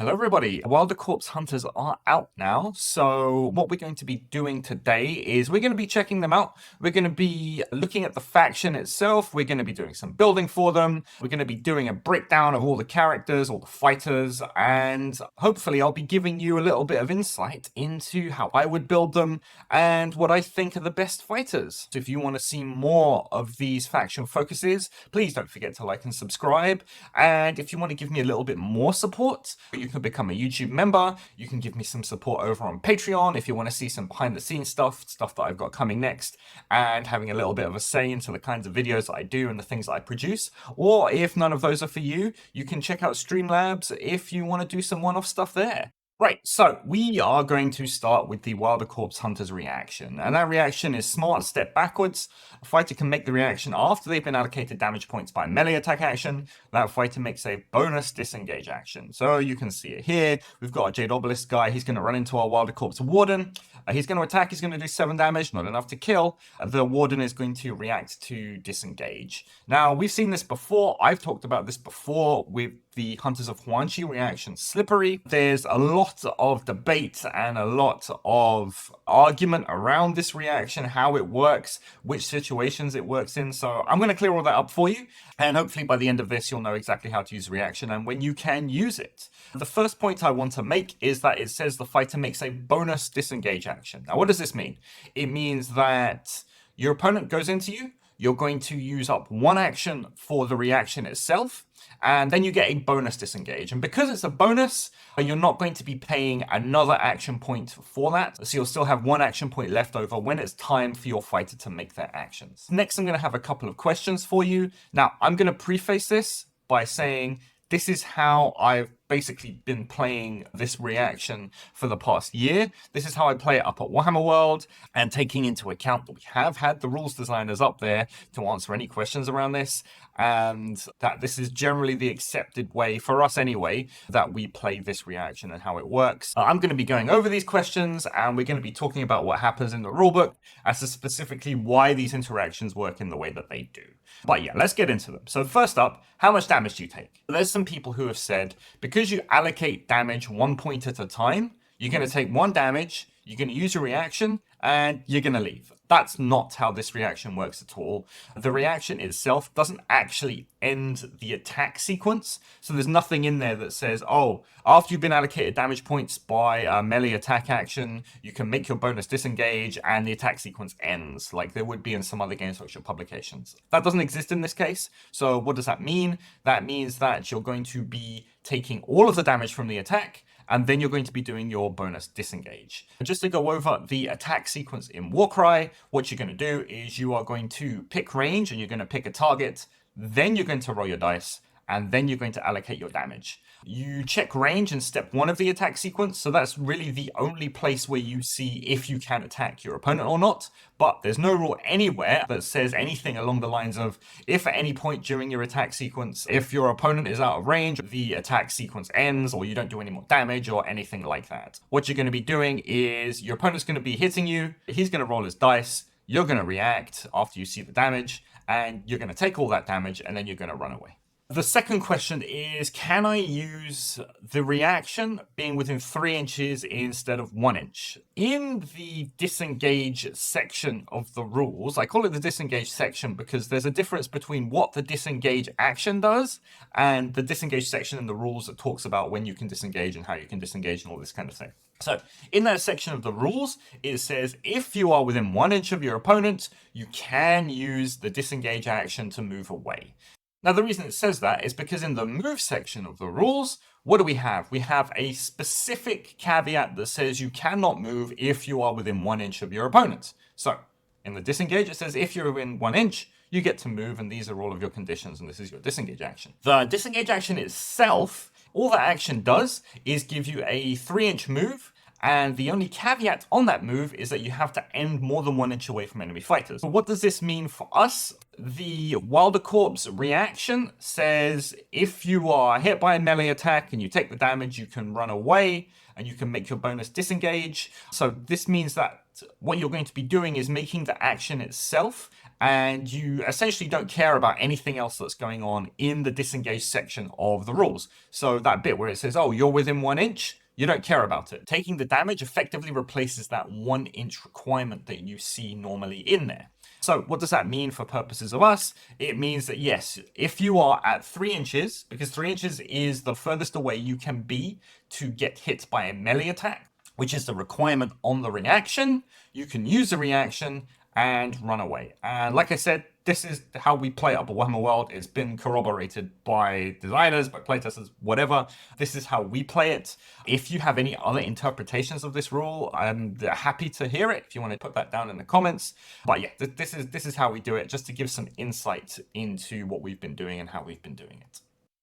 Hello everybody, Wildercorps Hunters are out now, so what we're going to be doing today is we're going to be checking them out. We're going to be looking at the faction itself, we're going to be doing some building for them, we're going to be doing a breakdown of all the characters, all the fighters, and hopefully I'll be giving you a little bit of insight into how I would build them and what I think are the best fighters. So if you want to see more of these faction focuses, please don't forget to like and subscribe, and if you want to give me a little bit more support, you can become a YouTube member. You can give me some support over on Patreon if you want to see some behind the scenes stuff that I've got coming next, and having a little bit of a say into the kinds of videos that I do and the things that I produce. Or if none of those are for you, you can check out Streamlabs if you want to do some one-off stuff there. Right, so we are going to start with the Wildercorps Hunters reaction, and that reaction is smart step backwards. A fighter can make the reaction after they've been allocated damage points by a melee attack action. That fighter makes a bonus disengage action. So you can see it here. We've got a Jade Obelisk guy. He's going to run into our Wildercorps Warden. He's going to attack. He's going to do 7 damage, not enough to kill. The Warden is going to react to disengage. Now, we've seen this before. I've talked about this before with the Hunters of Huanchi reaction Slippery. There's a lot of debate and a lot of argument around this reaction, how it works, which situations it works in. So I'm going to clear all that up for you. And hopefully by the end of this, you'll know exactly how to use the reaction and when you can use it. The first point I want to make is that it says the fighter makes a bonus disengage action. Now, what does this mean? It means that your opponent goes into you, you're going to use up 1 action for the reaction itself, and then you get a bonus disengage. And because it's a bonus, you're not going to be paying another action point for that. So you'll still have 1 action point left over when it's time for your fighter to make their actions. Next, I'm going to have a couple of questions for you. Now, I'm going to preface this by saying this is how I've basically been playing this reaction for the past year. This is how I play it up at Warhammer World, and taking into account that we have had the rules designers up there to answer any questions around this, and that this is generally the accepted way, for us anyway, that we play this reaction and how it works. I'm going to be going over these questions, and we're going to be talking about what happens in the rulebook as to specifically why these interactions work in the way that they do. But yeah, let's get into them. So first up, how much damage do you take? There's some people who have said, because you allocate damage 1 point at a time, you're going to take 1 damage, you're going to use your reaction, and you're going to leave. That's not how this reaction works at all. The reaction itself doesn't actually end the attack sequence. So there's nothing in there that says, oh, after you've been allocated damage points by a melee attack action, you can make your bonus disengage and the attack sequence ends, like there would be in some other Games Workshop publications. That doesn't exist in this case. So what does that mean? That means that you're going to be taking all of the damage from the attack, and then you're going to be doing your bonus disengage. Just to go over the attack sequence in Warcry, what you're going to do is you are going to pick range and you're going to pick a target, then you're going to roll your dice, and then you're going to allocate your damage. You check range in step 1 of the attack sequence, so that's really the only place where you see if you can attack your opponent or not, but there's no rule anywhere that says anything along the lines of, if at any point during your attack sequence, if your opponent is out of range, the attack sequence ends, or you don't do any more damage, or anything like that. What you're going to be doing is, your opponent's going to be hitting you, he's going to roll his dice, you're going to react after you see the damage, and you're going to take all that damage, and then you're going to run away. The second question is, can I use the reaction being within 3 inches instead of 1 inch? In the disengage section of the rules, I call it the disengage section because there's a difference between what the disengage action does and the disengage section in the rules that talks about when you can disengage and how you can disengage and all this kind of thing. So in that section of the rules, it says if you are within 1 inch of your opponent, you can use the disengage action to move away. Now, the reason it says that is because in the move section of the rules, what do we have? We have a specific caveat that says you cannot move if you are within 1 inch of your opponent. So in the disengage, it says if you're within 1 inch, you get to move, and these are all of your conditions, and this is your disengage action. The disengage action itself, all that action does is give you a 3 inch move, And the only caveat on that move is that you have to end more than 1 inch away from enemy fighters. But what does this mean for us? The Wildercorps reaction says if you are hit by a melee attack and you take the damage, you can run away and you can make your bonus disengage. So this means that what you're going to be doing is making the action itself, and you essentially don't care about anything else that's going on in the disengage section of the rules. So that bit where it says, oh, you're within 1 inch, you don't care about it. Taking the damage effectively replaces that 1 inch requirement that you see normally in there. So what does that mean for purposes of us? It means that yes, if you are at 3 inches, because 3 inches is the furthest away you can be to get hit by a melee attack, which is the requirement on the reaction, you can use the reaction and run away. And like I said, this is how we play up a Warhammer world. It's been corroborated by designers, by playtesters, whatever. This is how we play it. If you have any other interpretations of this rule, I'm happy to hear it if you want to put that down in the comments. But yeah, this is how we do it, just to give some insight into what we've been doing and how we've been doing it.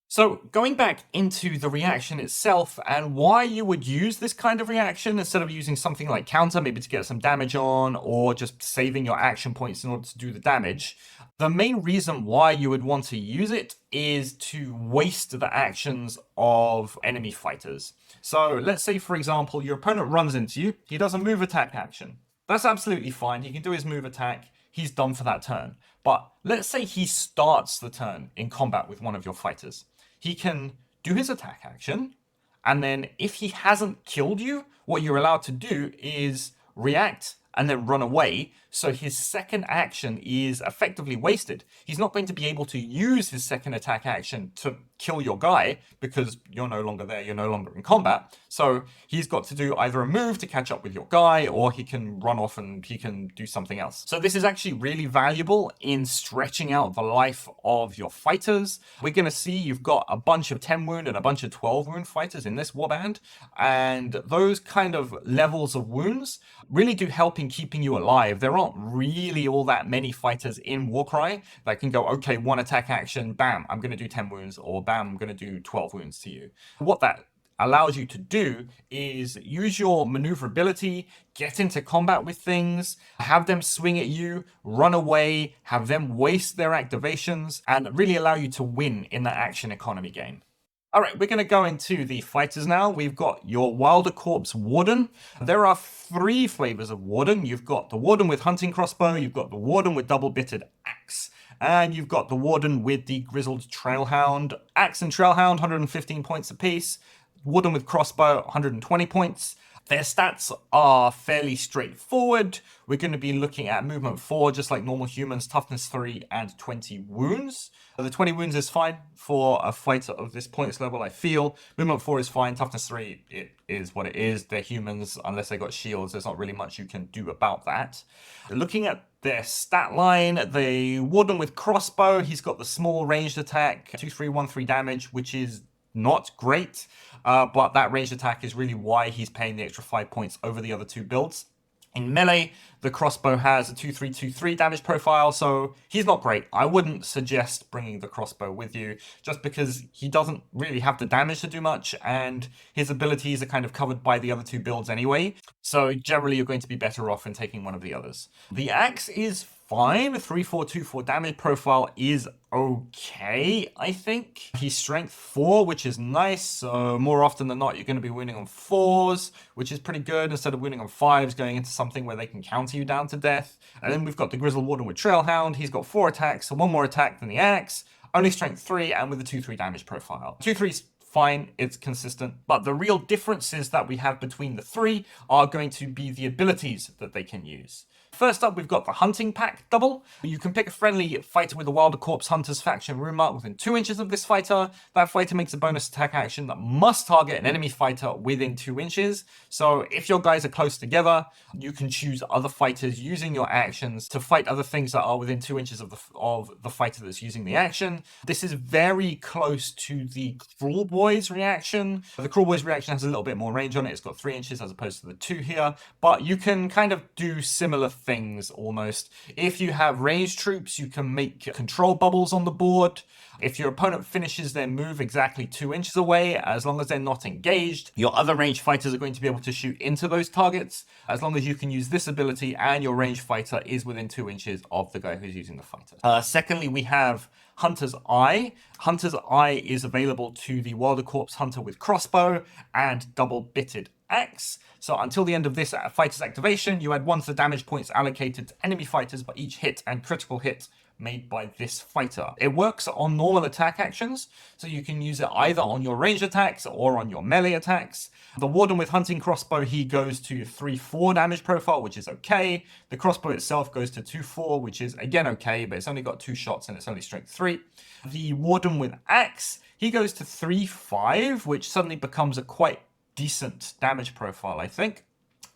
So going back into the reaction itself and why you would use this kind of reaction instead of using something like counter, maybe to get some damage on, or just saving your action points in order to do the damage. The main reason why you would want to use it is to waste the actions of enemy fighters. So let's say, for example, your opponent runs into you, he does a move attack action. That's absolutely fine. He can do his move attack. He's done for that turn. But let's say he starts the turn in combat with one of your fighters. He can do his attack action, and then if he hasn't killed you, what you're allowed to do is react and then run away. So his second action is effectively wasted. He's not going to be able to use his second attack action to kill your guy because you're no longer there, you're no longer in combat. So he's got to do either a move to catch up with your guy, or he can run off and he can do something else. So this is actually really valuable in stretching out the life of your fighters. We're going to see you've got a bunch of 10 wound and a bunch of 12 wound fighters in this warband, and those kind of levels of wounds really do help in keeping you alive. There aren't really all that many fighters in Warcry that can go, okay, one attack action, bam, I'm going to do 10 wounds, or bam, I'm going to do 12 wounds to you. What that allows you to do is use your maneuverability, get into combat with things, have them swing at you, run away, have them waste their activations, and really allow you to win in that action economy game. All right, we're going to go into the fighters now. We've got your Wildercorps Warden. There are 3 flavors of Warden. You've got the Warden with hunting crossbow, you've got the Warden with double-bitted axe, and you've got the Warden with the grizzled trailhound. Axe and trailhound, 115 points apiece. Warden with crossbow, 120 points. Their stats are fairly straightforward. We're going to be looking at movement 4, just like normal humans, toughness 3, and 20 wounds. The 20 wounds is fine for a fighter of this points level, I feel. Movement 4 is fine. Toughness 3, it is what it is. They're humans, unless they got shields. There's not really much you can do about that. Looking at their stat line, the Warden with crossbow, he's got the small ranged attack, 2-3-1-3 damage, which is not great, but that ranged attack is really why he's paying the extra 5 points over the other 2 builds. In melee, the crossbow has a 2-3-2-3 damage profile, so he's not great. I wouldn't suggest bringing the crossbow with you, just because he doesn't really have the damage to do much, and his abilities are kind of covered by the other 2 builds anyway. So generally, you're going to be better off in taking one of the others. The axe is fine. 3-4-2-4 damage profile is okay, I think. He's strength 4, which is nice. So more often than not, you're going to be winning on 4s, which is pretty good. Instead of winning on 5s, going into something where they can counter you down to death. And then we've got the Grizzled Warden with Trailhound. He's got 4 attacks, so 1 more attack than the axe. Only strength 3 and with a 2-3 damage profile. 2-3's fine, it's consistent. But the real differences that we have between the 3 are going to be the abilities that they can use. First up, we've got the Hunting Pack double. You can pick a friendly fighter with the Wildercorps Hunters faction rune mark within 2 inches of this fighter. That fighter makes a bonus attack action that must target an enemy fighter within 2 inches. So if your guys are close together, you can choose other fighters using your actions to fight other things that are within 2 inches of the fighter that's using the action. This is very close to the Cruel Boys reaction. The Cruel Boys reaction has a little bit more range on it. It's got 3 inches as opposed to the 2 here. But you can kind of do similar things almost. If you have ranged troops, you can make control bubbles on the board. If your opponent finishes their move exactly 2 inches away, as long as they're not engaged, your other ranged fighters are going to be able to shoot into those targets, as long as you can use this ability and your ranged fighter is within 2 inches of the guy who's using the fighter. Secondly, we have Hunter's Eye. Hunter's Eye is available to the Wildercorps Hunter with crossbow and double-bitted axe. So until the end of this fighter's activation, you add 1 to the damage points allocated to enemy fighters by each hit and critical hit made by this fighter. It works on normal attack actions, so you can use it either on your ranged attacks or on your melee attacks. The Warden with hunting crossbow, he goes to 3-4 damage profile, which is okay. The crossbow itself goes to 2-4, which is again okay, but it's only got 2 shots and it's only strength 3. The Warden with axe, he goes to 3-5, which suddenly becomes a quite decent damage profile, I think.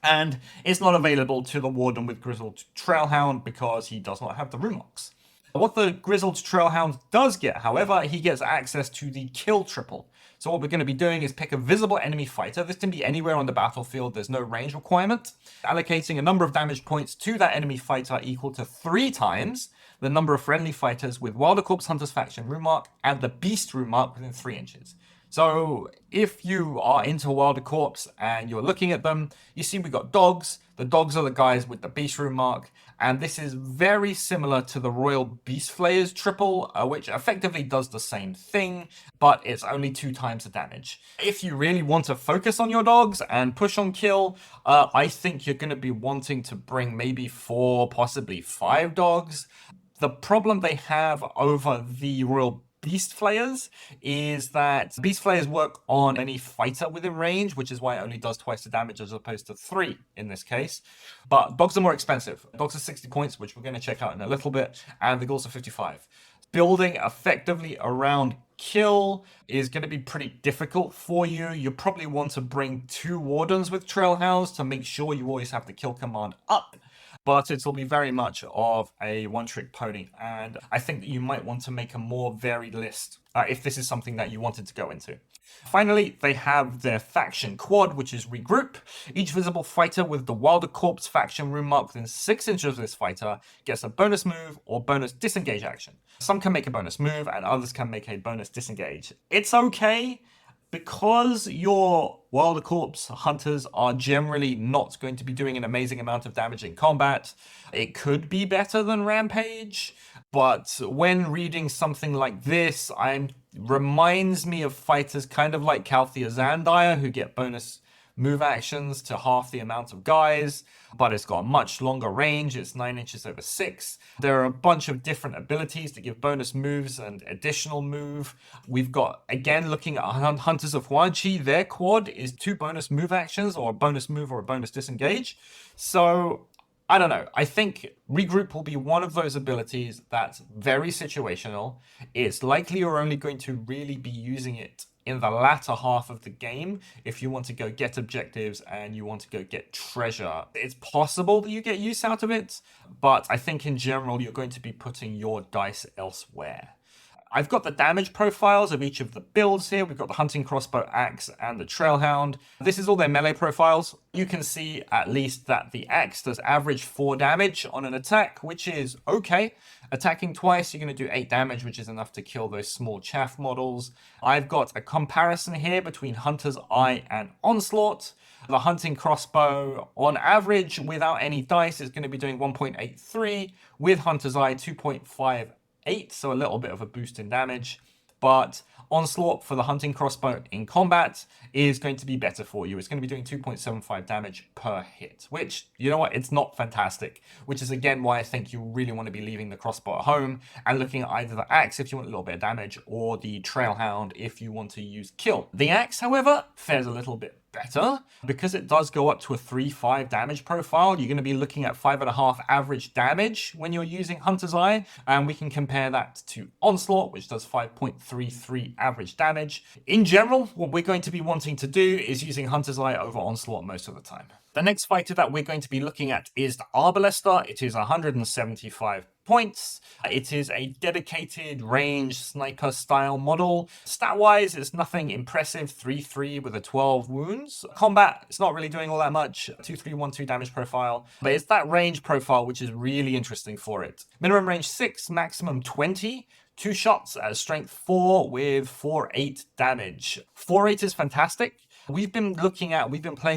And it's not available to the Warden with Grizzled Trailhound because he does not have the rune locks. What the Grizzled Trailhound does get, however, he gets access to the kill triple. So what we're going to be doing is pick a visible enemy fighter. This can be anywhere on the battlefield. There's no range requirement. Allocating a number of damage points to that enemy fighter equal to 3 times the number of friendly fighters with Wildercorps Hunters faction rune mark and the Beast rune mark within 3 inches. So if you are into Wildercorps and you're looking at them, you see we've got dogs. The dogs are the guys with the Beast rune mark, and this is very similar to the Royal Beast Flayers triple, which effectively does the same thing, but it's only 2 times the damage. If you really want to focus on your dogs and push on kill, I think you're going to be wanting to bring maybe 4, possibly 5 dogs. The problem they have over the Royal Beast Flayers is that Beast Flayers work on any fighter within range, which is why it only does twice the damage as opposed to 3 in this case. But dogs are more expensive. Dogs are 60 points, which we're going to check out in a little bit, and the ghouls are 55. Building effectively around kill is going to be pretty difficult for you. You probably want to bring 2 Wardens with Trailhounds to make sure you always have the kill command up. But it'll be very much of a one-trick pony, and I think that you might want to make a more varied list if this is something that you wanted to go into. Finally, they have their faction quad, which is regroup. Each visible fighter with the Wildercorps faction rune mark within 6 inches of this fighter gets a bonus move or bonus disengage action. Some can make a bonus move, and others can make a bonus disengage. It's okay, because your Wildercorps Hunters are generally not going to be doing an amazing amount of damage in combat. It could be better than Rampage, but when reading something like this, reminds me of fighters kind of like Calthea Zandir, who get bonus move actions to half the amount of guys, but it's got a much longer range. It's 9 inches over 6. There are a bunch of different abilities to give bonus moves and additional move. We've got, again, looking at Hunters of Huanchi, their quad is 2 bonus move actions, or a bonus move or a bonus disengage. So I don't know. I think regroup will be one of those abilities that's very situational. It's likely you're only going to really be using it in the latter half of the game if you want to go get objectives and you want to go get treasure. It's possible that you get use out of it, but I think in general you're going to be putting your dice elsewhere. I've got the damage profiles of each of the builds here. We've got the hunting crossbow, axe, and the trailhound. This is all their melee profiles. You can see at least that the axe does average 4 damage on an attack, which is okay. Attacking twice, you're going to do 8 damage, which is enough to kill those small chaff models. I've got a comparison here between Hunter's Eye and Onslaught. The hunting crossbow, on average, without any dice, is going to be doing 1.83. With Hunter's Eye, 2.58, so a little bit of a boost in damage. But Onslaught for the hunting crossbow in combat is going to be better for you. It's going to be doing 2.75 damage per hit, which, you know what, it's not fantastic, which is again why I think you really want to be leaving the crossbow at home and looking at either the axe if you want a little bit of damage or the trailhound if you want to use kill. The axe, however, fares a little bit better because it does go up to a 3-5 damage profile. You're going to be looking at 5.5 average damage when you're using Hunter's Eye, and we can compare that to Onslaught, which does 5.33 average damage. In general, what we're going to be wanting to do is using Hunter's Eye over Onslaught most of the time. The next fighter that we're going to be looking at is the Arbalester. It is 175 points. It is a dedicated range sniper style model. Stat-wise, it's nothing impressive. 3-3 with a 12 wounds. Combat, it's not really doing all that much. 2-3, 1-2 damage profile. But it's that range profile which is really interesting for it. Minimum range 6, maximum 20. 2 shots at strength 4 with 4-8 damage. 4-8 is fantastic. We've been playing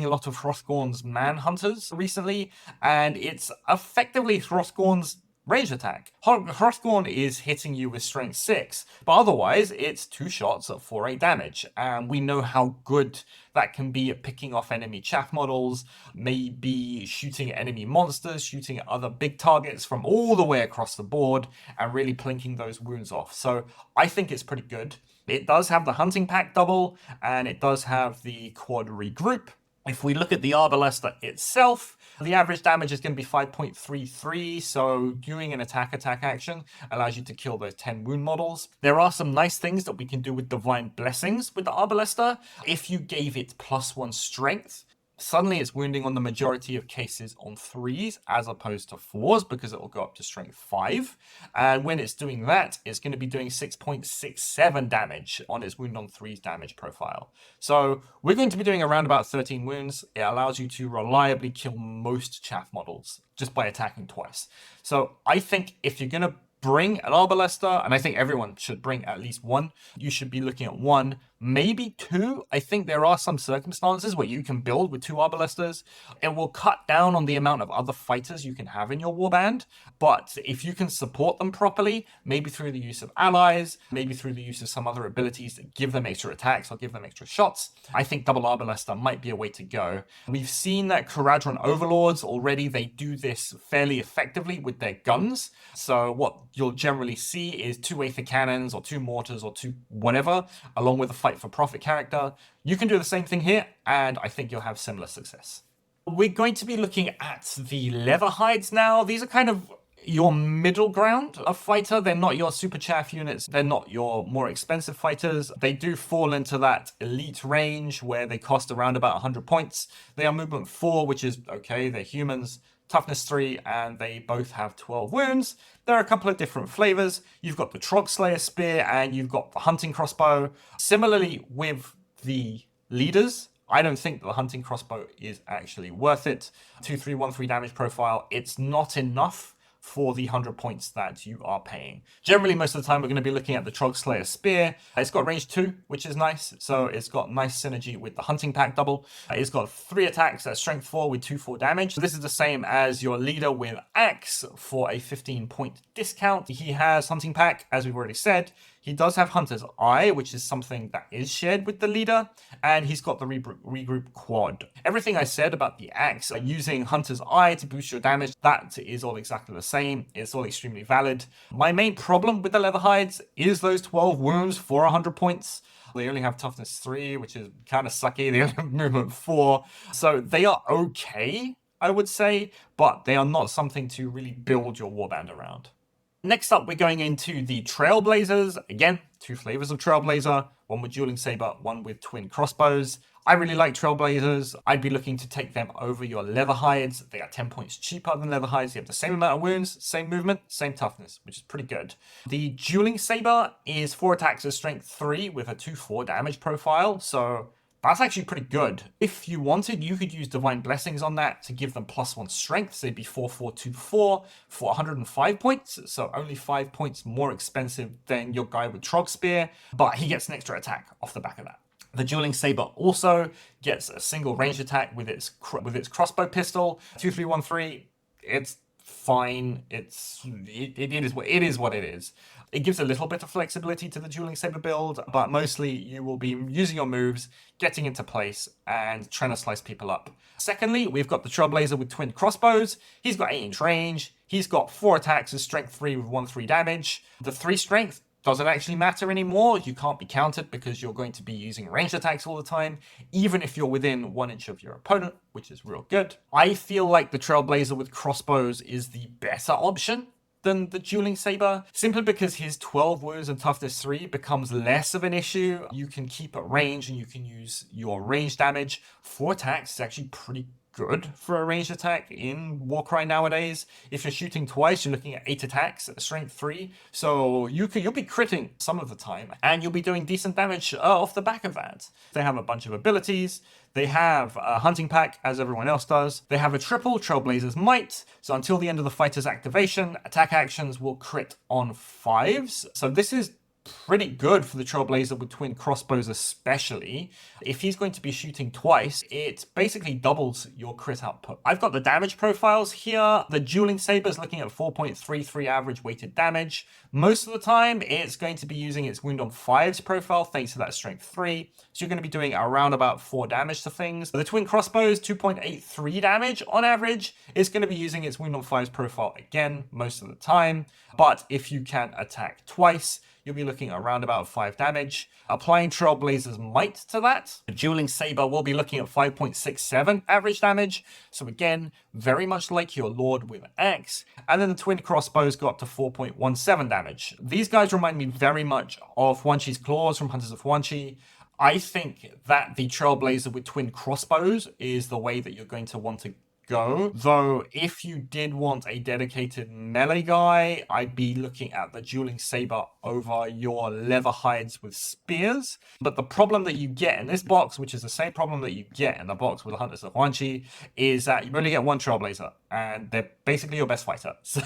a lot of Hrothgorn's Manhunters recently, and it's effectively Hrothgorn's range attack. Hrothgorn is hitting you with strength 6, but otherwise it's 2 shots at 4-8 damage, and we know how good that can be at picking off enemy chaff models, maybe shooting at enemy monsters, shooting at other big targets from all the way across the board, and really plinking those wounds off. So I think it's pretty good. It does have the hunting pack double, and it does have the quad regroup. If we look at the Arbalester itself, the average damage is going to be 5.33, so doing an attack action allows you to kill those 10 wound models. There are some nice things that we can do with Divine Blessings with the Arbalester. If you gave it +1 strength, suddenly it's wounding on the majority of cases on 3s as opposed to 4s, because it will go up to strength 5. And when it's doing that, it's going to be doing 6.67 damage on its wound on 3s damage profile. So we're going to be doing around about 13 wounds. It allows you to reliably kill most chaff models just by attacking twice. So I think if you're going to bring an Arbalester, and I think everyone should bring at least one, you should be looking at 1, maybe 2. I think there are some circumstances where you can build with 2 Arbalesters. It will cut down on the amount of other fighters you can have in your warband, but if you can support them properly, maybe through the use of allies, maybe through the use of some other abilities that give them extra attacks or give them extra shots, I think double Arbalester might be a way to go. We've seen that Kharadron Overlords already, they do this fairly effectively with their guns. So what you'll generally see is 2 Aether Cannons or 2 Mortars or 2 whatever, along with a Fight for Profit character. You can do the same thing here, and I think you'll have similar success. We're going to be looking at the Leatherhides now. These are kind of your middle ground of fighter. They're not your super chaff units. They're not your more expensive fighters. They do fall into that elite range where they cost around about 100 points. They are movement 4, which is okay. They're humans. Toughness 3, and they both have 12 wounds. There are a couple of different flavors. You've got the Trogslayer Spear, and you've got the Hunting Crossbow. Similarly with the leaders, I don't think that the Hunting Crossbow is actually worth it. 2-3, 1-3 damage profile, it's not enough for the 100 points that you are paying. Generally, most of the time, we're going to be looking at the Trogslayer Spear. It's got range 2, which is nice. So it's got nice synergy with the Hunting Pack double. It's got 3 attacks at strength 4 with 2-4 damage. This is the same as your leader with Axe for a 15-point discount. He has Hunting Pack, as we've already said. He does have Hunter's Eye, which is something that is shared with the leader, and he's got the regroup quad. Everything I said about the axe, using Hunter's Eye to boost your damage, that is all exactly the same. It's all extremely valid. My main problem with the Leatherhides is those 12 wounds for 100 points. They only have toughness 3, which is kind of sucky. They only have movement 4. So they are okay, I would say, but they are not something to really build your warband around. Next up, we're going into the Trailblazers. Again, 2 flavors of Trailblazer, one with dueling saber, one with twin crossbows. I really like Trailblazers. I'd be looking to take them over your Leatherhides. They are 10 points cheaper than Leatherhides. You have the same amount of wounds, same movement, same toughness, which is pretty good. The dueling saber is 4 attacks of strength 3 with a 2-4 damage profile, so that's actually pretty good. If you wanted, you could use Divine Blessings on that to give them +1 strength. So they'd be 4-4-2-4 for 105 points. So only 5 points more expensive than your guy with Trog Spear, but he gets an extra attack off the back of that. The Dueling Saber also gets a single range attack with its crossbow pistol. 2-3-1-3. It's fine. It is what it is. It gives a little bit of flexibility to the Dueling Saber build, but mostly you will be using your moves, getting into place, and trying to slice people up. Secondly, we've got the Trailblazer with twin crossbows. He's got 8-inch range. He's got 4 attacks of strength 3 with 1-3 damage. The 3 strength doesn't actually matter anymore. You can't be countered because you're going to be using ranged attacks all the time, even if you're within 1 inch of your opponent, which is real good. I feel like the Trailblazer with crossbows is the better option than the Dueling Saber, simply because his 12 wounds and toughness 3 becomes less of an issue. You can keep at range and you can use your range damage. 4 attacks is actually pretty good for a ranged attack in Warcry nowadays. If you're shooting twice, you're looking at 8 attacks at strength 3. So you'll be critting some of the time, and you'll be doing decent damage off the back of that. They have a bunch of abilities. They have a hunting pack, as everyone else does. They have a triple Trailblazer's Might. So until the end of the fighter's activation, attack actions will crit on 5s. So this is pretty good for the Trailblazer with twin crossbows especially. If he's going to be shooting twice, it basically doubles your crit output. I've got the damage profiles here. The Dueling Saber is looking at 4.33 average weighted damage. Most of the time, it's going to be using its Wound on 5s profile thanks to that strength 3. So you're going to be doing around about 4 damage to things. The twin crossbows, 2.83 damage on average. It's going to be using its Wound on 5s profile again most of the time. But if you can attack twice, you'll be looking around about 5 damage. Applying Trailblazer's Might to that, the Dueling Saber will be looking at 5.67 average damage. So again, very much like your Lord with Axe. And then the Twin Crossbows go up to 4.17 damage. These guys remind me very much of Huanchi's Claws from Hunters of Huanchi. I think that the Trailblazer with Twin Crossbows is the way that you're going to want to go. Though, if you did want a dedicated melee guy, I'd be looking at the Dueling Saber over your Leatherhides with spears. But the problem that you get in this box, which is the same problem that you get in the box with the Hunters of Huanchi, is that you only get one Trailblazer, and they're basically your best fighter. So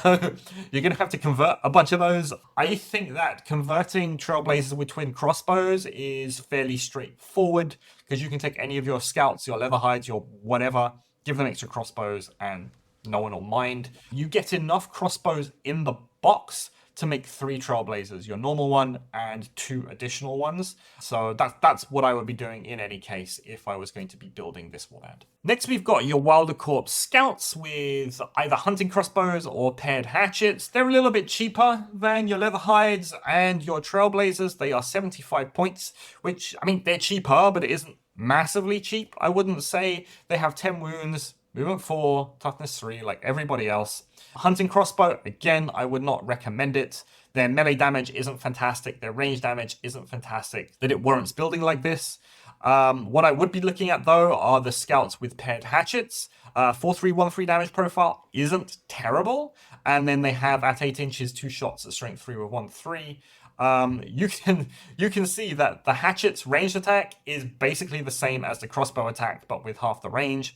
you're going to have to convert a bunch of those. I think that converting Trailblazers with twin crossbows is fairly straightforward, because you can take any of your scouts, your Leatherhides, your whatever, give them extra crossbows, and no one will mind. You get enough crossbows in the box to make 3 Trailblazers, your normal one and 2 additional ones. So that's what I would be doing in any case if I was going to be building this warband. Next, we've got your Wildercorps Scouts with either hunting crossbows or paired hatchets. They're a little bit cheaper than your Leatherhides and your Trailblazers. They are 75 points, which, I mean, they're cheaper, but it isn't massively cheap. I wouldn't say. They have 10 wounds, movement 4, toughness 3, like everybody else. Hunting crossbow, again, I would not recommend it. Their melee damage isn't fantastic. Their range damage isn't fantastic, that it warrants building like this. What I would be looking at, though, are the scouts with paired hatchets. 4-3-1-3 damage profile isn't terrible. And then they have, at 8 inches, 2 shots at strength 3 with 1-3. You can see that the hatchet's ranged attack is basically the same as the crossbow attack, but with half the range.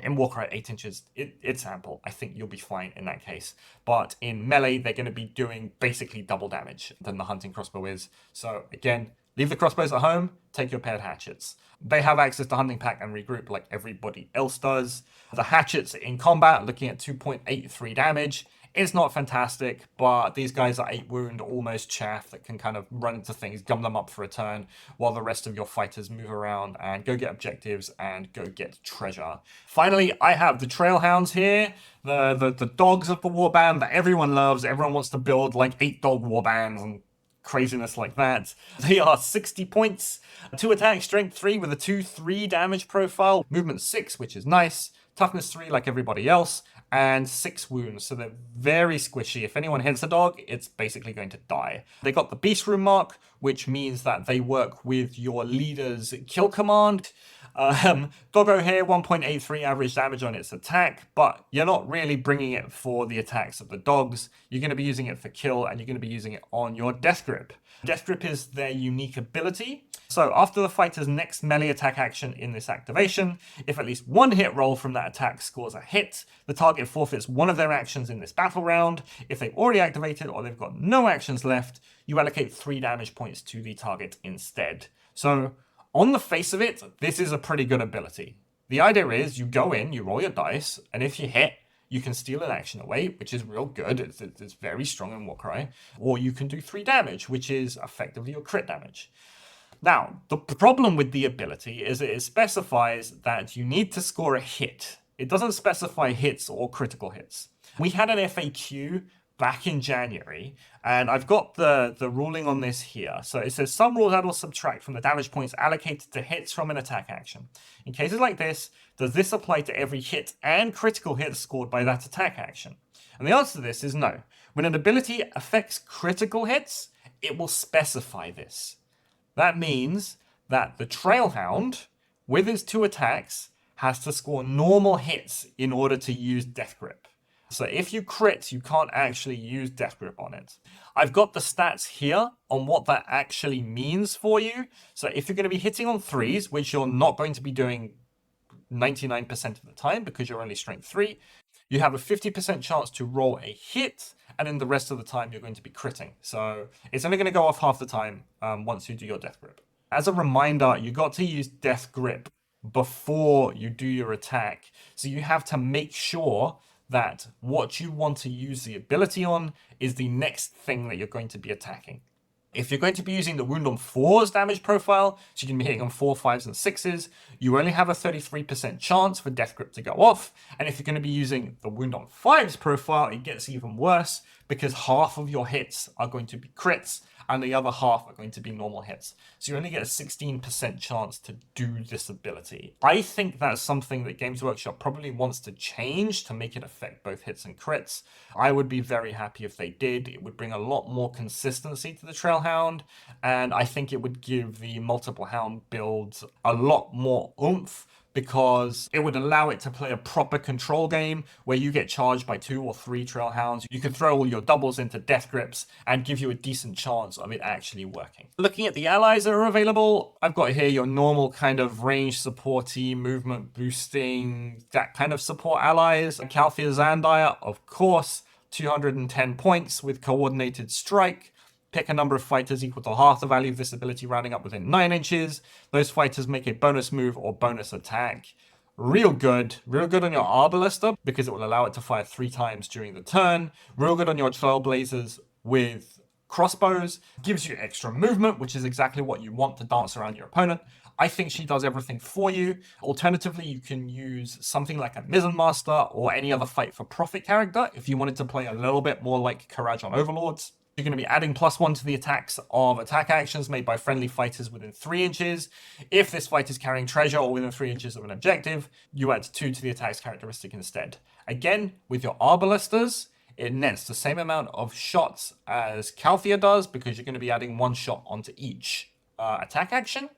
In Warcry at 8 inches, it's ample. I think you'll be fine in that case. But in melee, they're going to be doing basically double damage than the hunting crossbow is. So again, leave the crossbows at home, take your paired hatchets. They have access to hunting pack and regroup like everybody else does. The hatchets in combat, looking at 2.83 damage. It's not fantastic, but these guys are 8 wound, almost chaff, that can kind of run into things, gum them up for a turn, while the rest of your fighters move around and go get objectives and go get treasure. Finally, I have the Trailhounds here, the dogs of the warband that everyone loves. Everyone wants to build like 8 dog warbands and craziness like that. They are 60 points, 2 attack, strength 3 with a 2-3 damage profile, movement 6, which is nice, toughness 3 like everybody else, and 6 wounds, so they're very squishy. If anyone hits a dog, it's basically going to die. They got the Beast Room mark, which means that they work with your leader's kill command. Doggo here, 1.83 average damage on its attack, but you're not really bringing it for the attacks of the dogs. You're going to be using it for kill, and you're going to be using it on your Death Grip. Death Grip is their unique ability. So after the fighter's next melee attack action in this activation, if at least one hit roll from that attack scores a hit, the target forfeits one of their actions in this battle round. If they've already activated or they've got no actions left, you allocate 3 damage points to the target instead. So on the face of it, this is a pretty good ability. The idea is you go in, you roll your dice, and if you hit, you can steal an action away, which is real good. It's very strong in Warcry. Or you can do 3 damage, which is effectively your crit damage. Now, the problem with the ability is it specifies that you need to score a hit. It doesn't specify hits or critical hits. We had an FAQ back in January, and I've got the ruling on this here. So it says some rules add or subtract from the damage points allocated to hits from an attack action. In cases like this, does this apply to every hit and critical hit scored by that attack action? And the answer to this is no. When an ability affects critical hits, it will specify this. That means that the Trailhound, with its 2 attacks, has to score normal hits in order to use Death Grip. So if you crit, you can't actually use Death Grip on it. I've got the stats here on what that actually means for you. So if you're going to be hitting on 3s, which you're not going to be doing 99% of the time because you're only strength 3, you have a 50% chance to roll a hit, and then the rest of the time you're going to be critting. So it's only going to go off half the time once you do your Death Grip. As a reminder, you got to use Death Grip before you do your attack. So you have to make sure that what you want to use the ability on is the next thing that you're going to be attacking. If you're going to be using the Wound on 4's damage profile, so you can be hitting on 4, 5s, and 6s, you only have a 33% chance for Death Grip to go off. And if you're going to be using the Wound on 5's profile, it gets even worse because half of your hits are going to be crits and the other half are going to be normal hits. So you only get a 16% chance to do this ability. I think that's something that Games Workshop probably wants to change to make it affect both hits and crits. I would be very happy if they did. It would bring a lot more consistency to the Trailhound, and I think it would give the multiple hound builds a lot more oomph, because it would allow it to play a proper control game where you get charged by 2 or 3 Trailhounds. You can throw all your doubles into Death Grips and give you a decent chance of it actually working. Looking at the allies that are available, I've got here your normal kind of range supporty, movement boosting, that kind of support allies. Calthea Zandire, of course, 210 points with coordinated strike. Pick a number of fighters equal to half the value of this ability rounding up within 9 inches. Those fighters make a bonus move or bonus attack. Real good on your Arbalester because it will allow it to fire 3 times during the turn. Real good on your Trailblazers with crossbows. Gives you extra movement, which is exactly what you want to dance around your opponent. I think she does everything for you. Alternatively, you can use something like a Mizzen Master or any other Fight for Profit character if you wanted to play a little bit more like Karajan Overlords. You're going to be adding +1 to the attacks of attack actions made by friendly fighters within 3 inches. If this fighter is carrying treasure or within 3 inches of an objective, you add 2 to the attack's characteristic instead. Again, with your Arbalesters, it nets the same amount of shots as Calthea does because you're going to be adding 1 shot onto each attack action.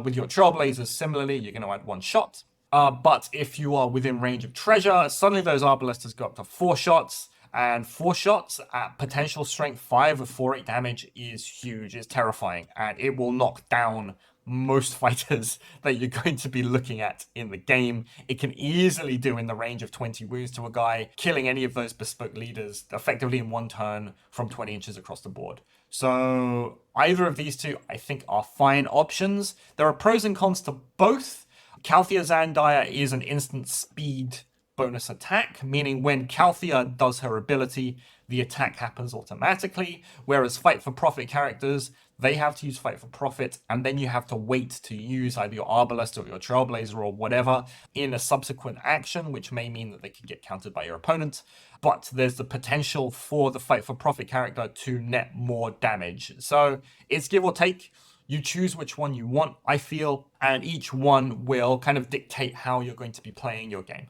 With your Trailblazers, similarly, you're going to add 1 shot. But if you are within range of treasure, suddenly those Arbalesters go up to 4 shots. And 4 shots at potential strength 5 with 4-8 damage is huge. It's terrifying. And it will knock down most fighters that you're going to be looking at in the game. It can easily do in the range of 20 wounds to a guy, killing any of those bespoke leaders effectively in 1 turn from 20 inches across the board. So either of these two, I think, are fine options. There are pros and cons to both. Calthea Zandire is an instant speed bonus attack, meaning when Calthea does her ability, the attack happens automatically, whereas Fight for Profit characters, they have to use Fight for Profit, and then you have to wait to use either your Arbalester or your Trailblazer or whatever in a subsequent action, which may mean that they could get countered by your opponent. But there's the potential for the Fight for Profit character to net more damage. So it's give or take. You choose which one you want, I feel, and each one will kind of dictate how you're going to be playing your game.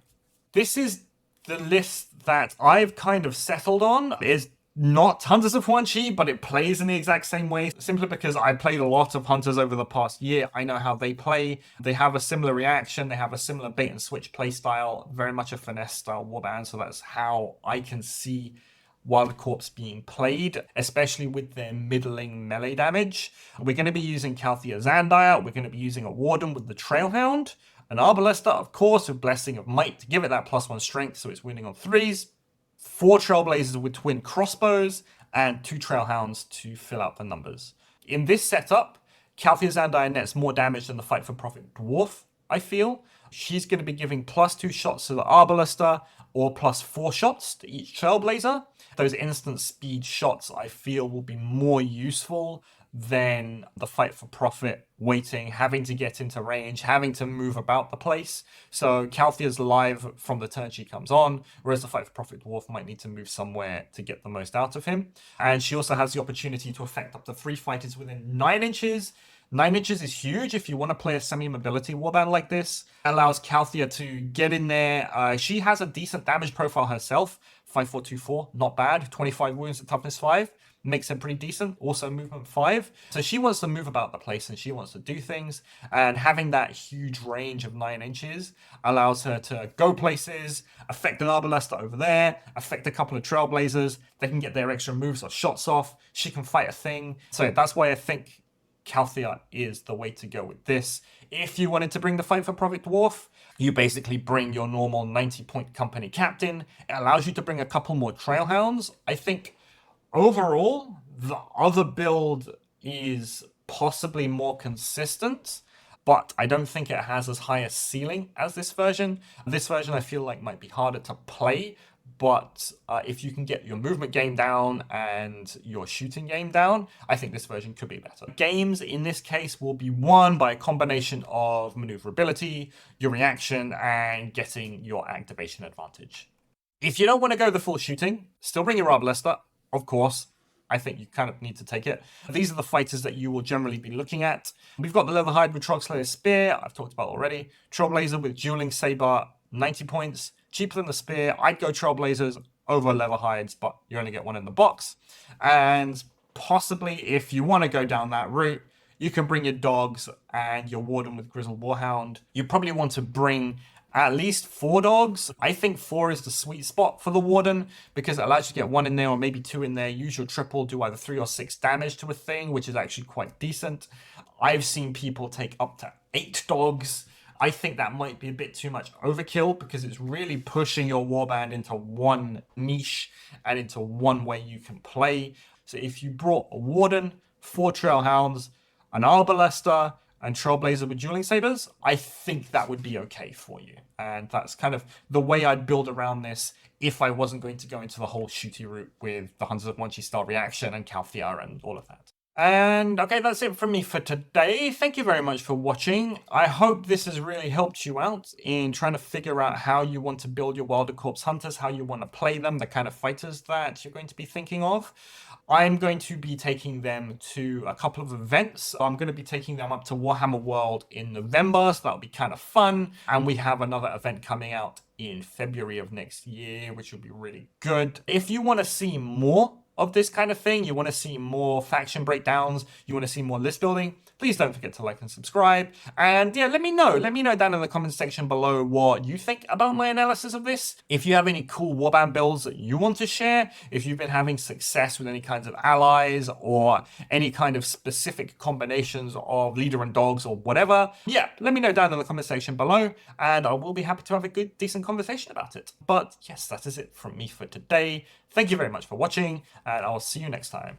This is the list that I've kind of settled on. It's not Hunters of Huanchi, but it plays in the exact same way, simply because I played a lot of Hunters over the past year. I know how they play. They have a similar reaction. They have a similar bait and switch play style, very much a finesse style warband. So that's how I can see Wildercorps being played, especially with their middling melee damage. We're going to be using Calthea Zandire. We're going to be using a Warden with the Trailhound. An Arbalester, of course, with Blessing of Might to give it that +1 strength, so it's winning on 3s. 4 Trailblazers with twin crossbows, and 2 Trailhounds to fill out the numbers. In this setup, Calthea Zandire nets more damage than the Fight for Profit Dwarf, I feel. She's going to be giving +2 shots to the Arbalester, or +4 shots to each Trailblazer. Those instant speed shots, I feel, will be more useful than the Fight for Profit waiting, having to get into range, having to move about the place. So Calthea's live from the turn she comes on, whereas the Fight for Profit Dwarf might need to move somewhere to get the most out of him. And she also has the opportunity to affect up to 3 fighters within 9 inches. 9 inches is huge if you want to play a semi-mobility warband like this. It allows Calthea to get in there. She has a decent damage profile herself. 5424, not bad. 25 wounds at toughness 5. makes it pretty decent. Also movement 5. So she wants to move about the place and she wants to do things. And having that huge range of 9 inches allows her to go places, affect an Arbalester over there, affect a couple of Trailblazers. They can get their extra moves or shots off. She can fight a thing. So that's why I think Calthea is the way to go with this. If you wanted to bring the Fight for Profit Dwarf, you basically bring your normal 90-point company captain. It allows you to bring a couple more Trailhounds. I think overall, the other build is possibly more consistent, but I don't think it has as high a ceiling as this version. This version I feel like might be harder to play, but if you can get your movement game down and your shooting game down, I think this version could be better. Games in this case will be won by a combination of maneuverability, your reaction, and getting your activation advantage. If you don't want to go the full shooting, still bring your Arbalester, of course. I think you kind of need to take it. These are the fighters that you will generally be looking at. We've got the Leatherhide with Trogslayer Spear, I've talked about already. Trailblazer with Dueling Saber, 90 points. Cheaper than the Spear. I'd go Trailblazers over Leatherhides, but you only get one in the box. And possibly, if you want to go down that route, you can bring your Dogs and your Warden with Grizzled Warhound. You probably want to bring at least 4 Dogs. I think 4 is the sweet spot for the Warden because it allows you to get 1 in there or maybe 2 in there. Use your triple, do either 3 or 6 damage to a thing, which is actually quite decent. I've seen people take up to 8 Dogs. I think that might be a bit too much overkill because it's really pushing your warband into one niche and into one way you can play. So if you brought a Warden, 4 Trailhounds, an Arbalester, and Trailblazer with Dueling Sabers, I think that would be okay for you. And that's kind of the way I'd build around this if I wasn't going to go into the whole shooty route with the Hunters of Huanchi style reaction and Calthea and all of that. And okay, that's it from me for today. Thank you very much for watching. I hope this has really helped you out in trying to figure out how you want to build your Wildercorps Hunters, how you want to play them, the kind of fighters that you're going to be thinking of. I'm going to be taking them to a couple of events. I'm going to be taking them up to Warhammer World in November, so that'll be kind of fun. And we have another event coming out in February of next year, which will be really good. If you want to see more of this kind of thing, you want to see more faction breakdowns, you want to see more list building, please don't forget to like and subscribe. And yeah, let me know down in the comments section below what you think about my analysis of this. If you have any cool warband builds that you want to share, if you've been having success with any kinds of allies or any kind of specific combinations of leader and dogs or whatever, yeah, let me know down in the comment section below and I will be happy to have a good, decent conversation about it. But yes, that is it from me for today. Thank you very much for watching, and I'll see you next time.